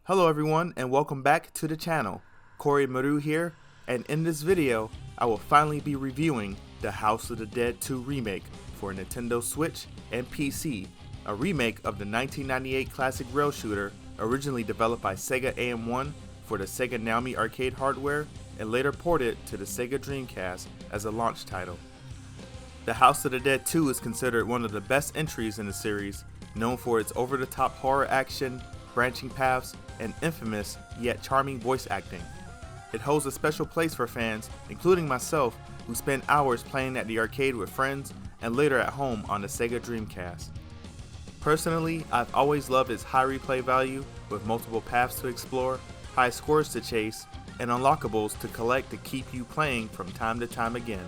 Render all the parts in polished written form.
Hello everyone and welcome back to the channel. Kori and Maru here, and in this video I will finally be reviewing the House of the Dead 2 remake for Nintendo Switch and PC, a remake of the 1998 classic rail shooter originally developed by SEGA AM1 for the Sega Naomi arcade hardware and later ported to the Sega Dreamcast as a launch title. The House of the Dead 2 is considered one of the best entries in the series, known for its over-the-top horror action, branching paths, and infamous yet charming voice acting. It holds a special place for fans, including myself, who spent hours playing at the arcade with friends and later at home on the Sega Dreamcast. Personally, I've always loved its high replay value with multiple paths to explore, high scores to chase, and unlockables to collect to keep you playing from time to time again.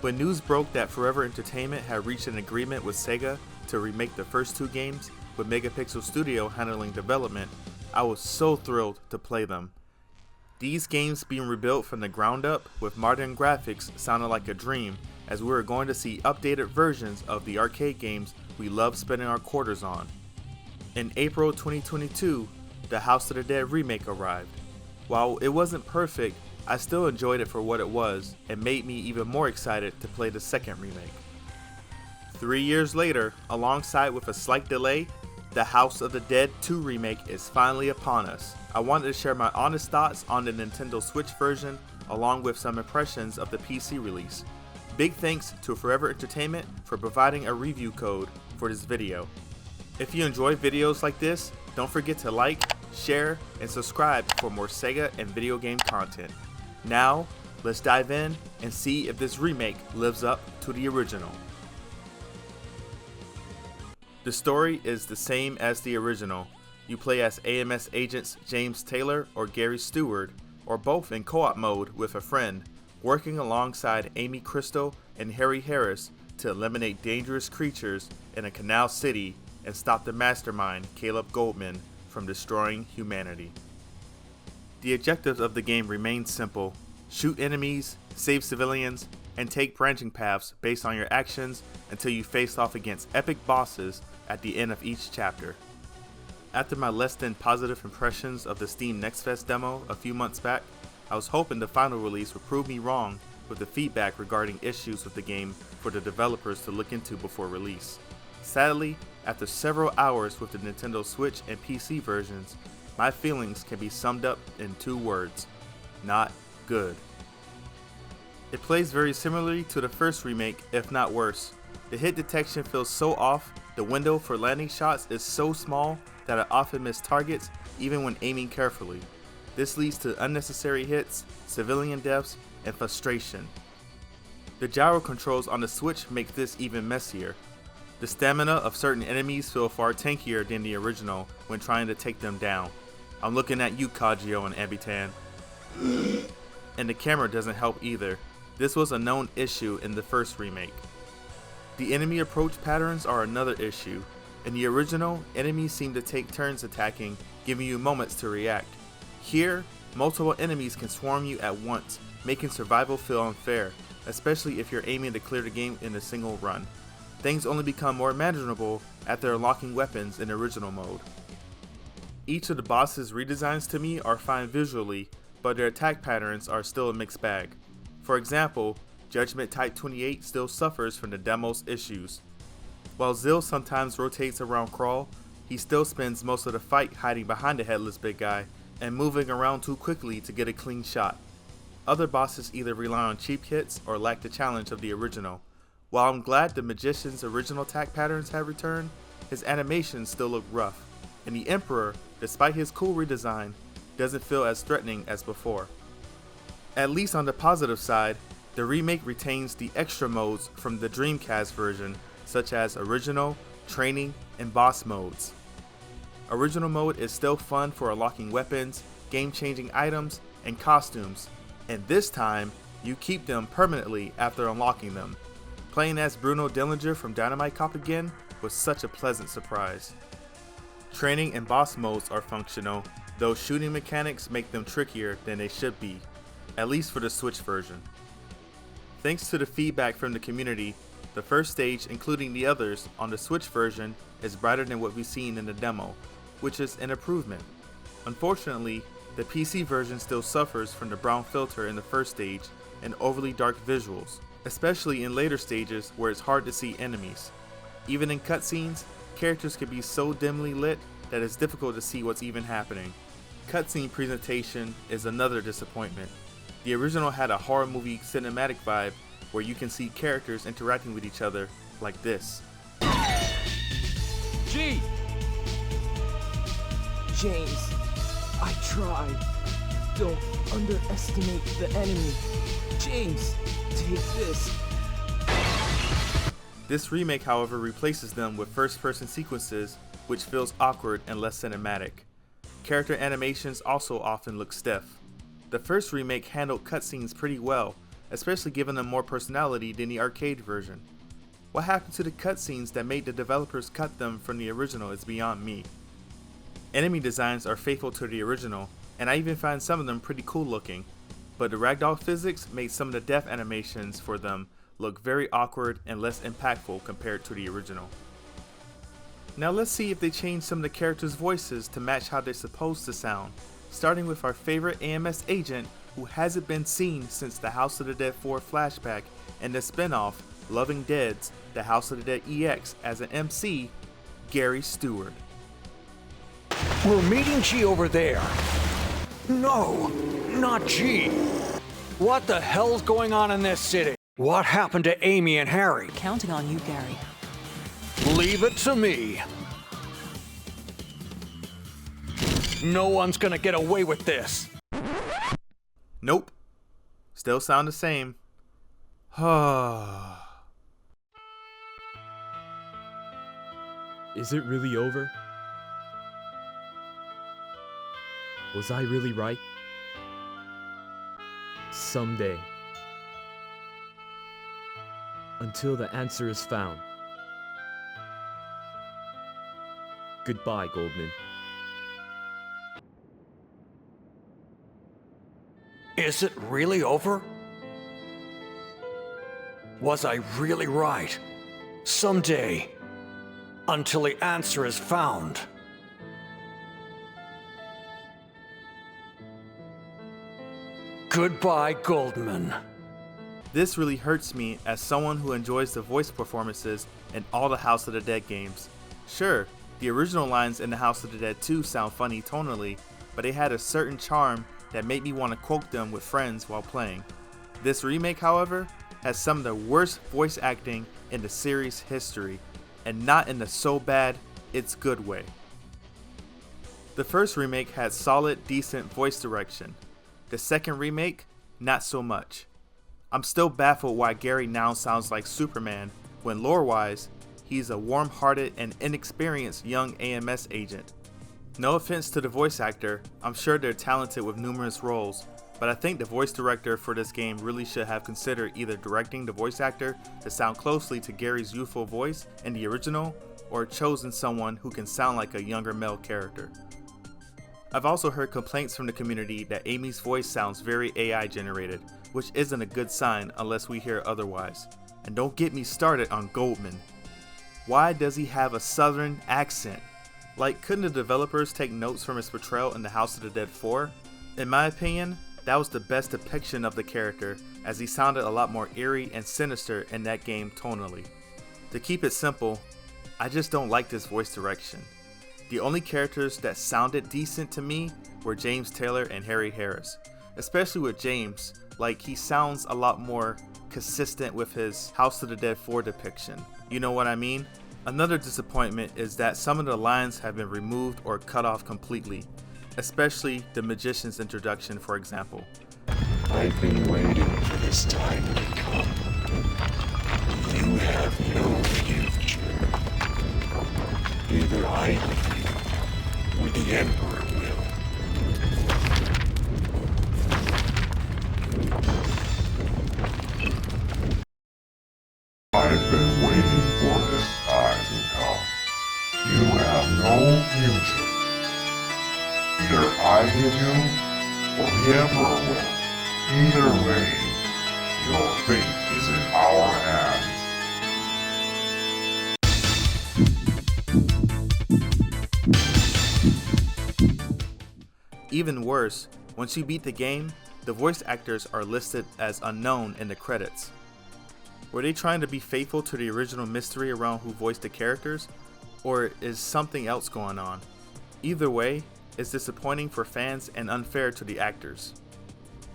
When news broke that Forever Entertainment had reached an agreement with Sega to remake the first two games, with Megapixel Studio handling development, I was so thrilled to play them. These games being rebuilt from the ground up with modern graphics sounded like a dream, as we were going to see updated versions of the arcade games we love spending our quarters on. In April 2022, the House of the Dead remake arrived. While it wasn't perfect, I still enjoyed it for what it was and made me even more excited to play the second remake. 3 years later, alongside with a slight delay, the House of the Dead 2 remake is finally upon us. I wanted to share my honest thoughts on the Nintendo Switch version along with some impressions of the PC release. Big thanks to Forever Entertainment for providing a review code for this video. If you enjoy videos like this, don't forget to like, share, and subscribe for more Sega and video game content. Now, let's dive in and see if this remake lives up to the original. The story is the same as the original. You play as AMS agents James Taylor or Gary Stewart, or both in co-op mode with a friend, working alongside Amy Crystal and Harry Harris to eliminate dangerous creatures in a canal city and stop the mastermind Caleb Goldman from destroying humanity. The objectives of the game remain simple: shoot enemies, save civilians, and take branching paths based on your actions until you face off against epic bosses at the end of each chapter. After my less than positive impressions of the Steam Next Fest demo a few months back, I was hoping the final release would prove me wrong with the feedback regarding issues with the game for the developers to look into before release. Sadly, after several hours with the Nintendo Switch and PC versions, my feelings can be summed up in 2 words: not good. It plays very similarly to the first remake, if not worse. The hit detection feels so off, the window for landing shots is so small that I often miss targets even when aiming carefully. This leads to unnecessary hits, civilian deaths, and frustration. The gyro controls on the Switch make this even messier. The stamina of certain enemies feel far tankier than the original when trying to take them down. I'm looking at you, Kajio and Abitan. And the camera doesn't help either. This was a known issue in the first remake. The enemy approach patterns are another issue. In the original, enemies seem to take turns attacking, giving you moments to react. Here, multiple enemies can swarm you at once, making survival feel unfair, especially if you're aiming to clear the game in a single run. Things only become more manageable after unlocking weapons in original mode. Each of the bosses' redesigns to me are fine visually, but their attack patterns are still a mixed bag. For example, Judgment Type 28 still suffers from the demo's issues. While Zill sometimes rotates around Crawl, he still spends most of the fight hiding behind the headless big guy and moving around too quickly to get a clean shot. Other bosses either rely on cheap hits or lack the challenge of the original. While I'm glad the Magician's original attack patterns have returned, his animations still look rough, and the Emperor, despite his cool redesign, doesn't feel as threatening as before. At least on the positive side, the remake retains the extra modes from the Dreamcast version, such as Original, Training, and Boss modes. Original mode is still fun for unlocking weapons, game-changing items, and costumes, and this time, you keep them permanently after unlocking them. Playing as Bruno Dillinger from Dynamite Cop again was such a pleasant surprise. Training and Boss modes are functional, though shooting mechanics make them trickier than they should be, at least for the Switch version. Thanks to the feedback from the community, the first stage, including the others on the Switch version, is brighter than what we've seen in the demo, which is an improvement. Unfortunately, the PC version still suffers from the brown filter in the first stage and overly dark visuals, especially in later stages where it's hard to see enemies. Even in cutscenes, characters can be so dimly lit that it's difficult to see what's even happening. Cutscene presentation is another disappointment. The original had a horror movie cinematic vibe where you can see characters interacting with each other like this. G! James, I tried. Don't underestimate the enemy. James, take this. This remake, however, replaces them with first-person sequences, which feels awkward and less cinematic. Character animations also often look stiff. The first remake handled cutscenes pretty well, especially giving them more personality than the arcade version. What happened to the cutscenes that made the developers cut them from the original is beyond me. Enemy designs are faithful to the original, and I even find some of them pretty cool looking, but the ragdoll physics made some of the death animations for them look very awkward and less impactful compared to the original. Now let's see if they changed some of the characters' voices to match how they're supposed to sound, starting with our favorite AMS agent who hasn't been seen since the House of the Dead 4 flashback and the spin-off Loving Dead's The House of the Dead EX as an MC, Gary Stewart. We're meeting G over there. No, not G. What the hell's going on in this city? What happened to Amy and Harry? Counting on you, Gary. Leave it to me. No one's gonna get away with this. Nope. Still sound the same. Is it really over? Was I really right? Someday. Until the answer is found. Goodbye, Goldman. Is it really over? Was I really right? Someday. Until the answer is found. Goodbye, Goldman. This really hurts me as someone who enjoys the voice performances in all the House of the Dead games. Sure, the original lines in the House of the Dead 2 sound funny tonally, but they had a certain charm that made me want to quote them with friends while playing. This remake, however, has some of the worst voice acting in the series history, and not in the so bad, it's good way. The first remake had solid, decent voice direction. The second remake, not so much. I'm still baffled why Gary now sounds like Superman, when lore-wise, he's a warm-hearted and inexperienced young AMS agent. No offense to the voice actor, I'm sure they're talented with numerous roles, but I think the voice director for this game really should have considered either directing the voice actor to sound closely to Gary's youthful voice in the original, or chosen someone who can sound like a younger male character. I've also heard complaints from the community that Amy's voice sounds very AI generated, which isn't a good sign unless we hear otherwise. And don't get me started on Goldman. Why does he have a southern accent? Like, couldn't the developers take notes from his portrayal in the House of the Dead 4? In my opinion, that was the best depiction of the character, as he sounded a lot more eerie and sinister in that game tonally. To keep it simple, I just don't like this voice direction. The only characters that sounded decent to me were James Taylor and Harry Harris. Especially with James, like he sounds a lot more consistent with his House of the Dead 4 depiction. You know what I mean? Another disappointment is that some of the lines have been removed or cut off completely, especially the magician's introduction, for example. I've been waiting for this time to come. You have no future. Either I will, or the Emperor will. I've been waiting for this time to come. You have no future. Either I will, or the Emperor will. Either way, your fate is in our hands. Even worse, once you beat the game, the voice actors are listed as unknown in the credits. Were they trying to be faithful to the original mystery around who voiced the characters, or is something else going on? Either way, it's disappointing for fans and unfair to the actors.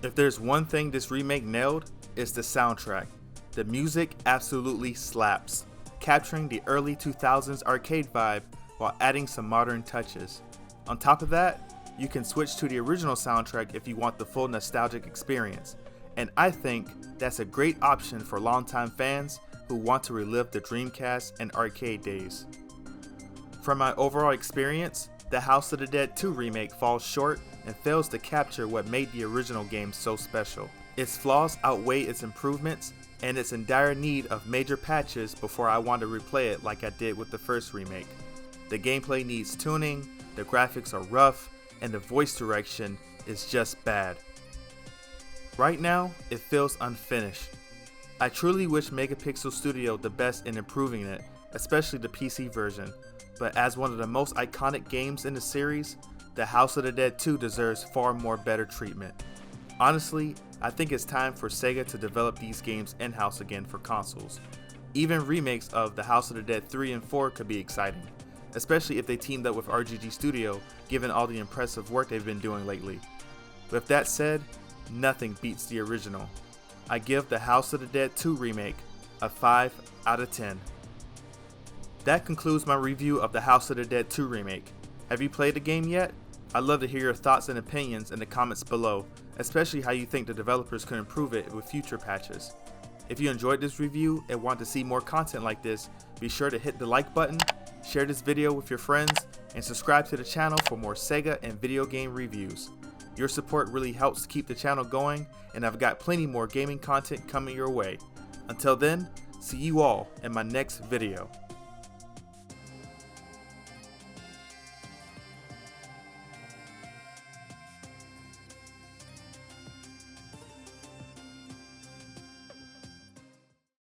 If there's one thing this remake nailed, it's the soundtrack. The music absolutely slaps, capturing the early 2000s arcade vibe while adding some modern touches. On top of that, you can switch to the original soundtrack if you want the full nostalgic experience, and I think that's a great option for longtime fans who want to relive the Dreamcast and arcade days. From my overall experience, the House of the Dead 2 remake falls short and fails to capture what made the original game so special. Its flaws outweigh its improvements, and it's in dire need of major patches before I want to replay it like I did with the first remake. The gameplay needs tuning, the graphics are rough, and the voice direction is just bad. Right now, it feels unfinished. I truly wish Megapixel Studio the best in improving it, especially the PC version, but as one of the most iconic games in the series, the House of the Dead 2 deserves far more better treatment. Honestly, I think it's time for SEGA to develop these games in-house again for consoles. Even remakes of the House of the Dead 3 and 4 could be exciting, especially if they teamed up with RGG Studio given all the impressive work they've been doing lately. With that said, nothing beats the original. I give the House of the Dead 2 remake a 5 out of 10. That concludes my review of the House of the Dead 2 remake. Have you played the game yet? I'd love to hear your thoughts and opinions in the comments below, especially how you think the developers could improve it with future patches. If you enjoyed this review and want to see more content like this, be sure to hit the like button, share this video with your friends, and subscribe to the channel for more SEGA and video game reviews. Your support really helps to keep the channel going, and I've got plenty more gaming content coming your way. Until then, see you all in my next video.